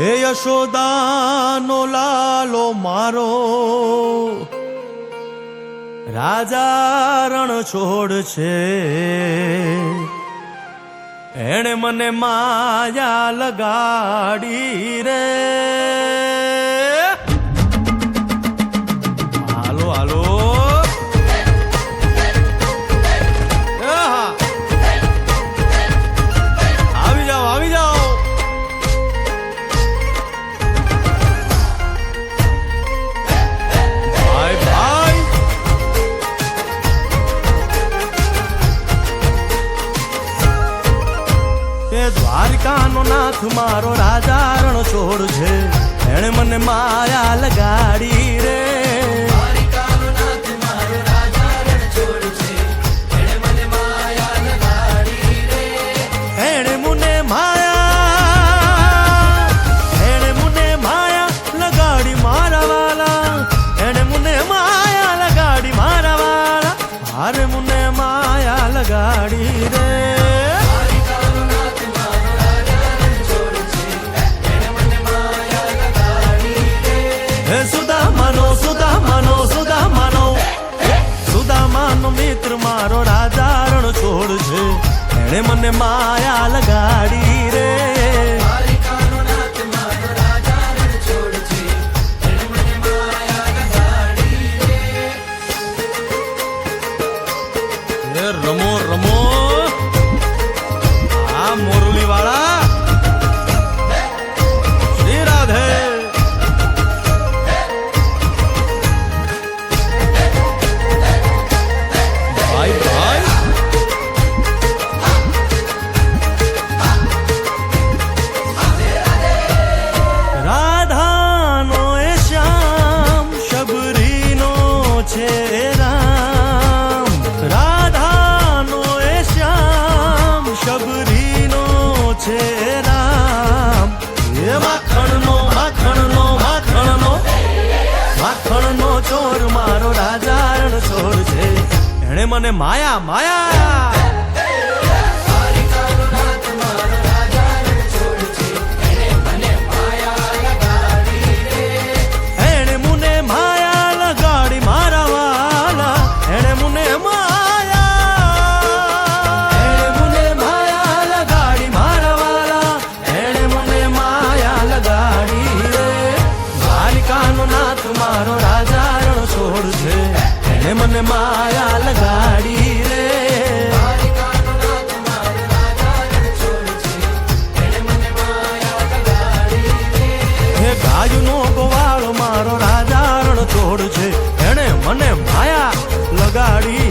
હે યશોદાનો લાલો મારો રાજા રણ છોડ છે, એણે મને માયા લગાડી રે. હાલો હાલો આવી જાઓ આવી જાઓ. ભાઈ ભાઈ તે દ્વારિકાનો નાથ મારો રાજા રણ છોડ છે, એણે મને માયા લગાડી રે. અરે મુને માયા લગાડી રે. હે સુદામાનો સુદામાનો સુદામાનો સુદામાનો મિત્ર મારો રાજા રણ છોડ છે, એણે મને માયા લગાડી રે. રમો રમો આ મોરલી વાળા શ્રી રાધે. ભાઈ ભાઈ રાધાનો એ શ્યામ શબરીનો છે શબરીનો છે રામ. એ માખણનો માખણનો માખણનો માખણનો ચોર મારો રાજા રણ છોડ છે, એણે મને માયા માયા. એણે મુને માયા લગાડી મારા વાલા, એણે મુને મારો રાજા રણ છોડ છે, એને મને માયા લગાડી રે. હે ગાયનો ગોવાળો મારો રાજા રણ છોડ છે, એને મને માયા લગાડી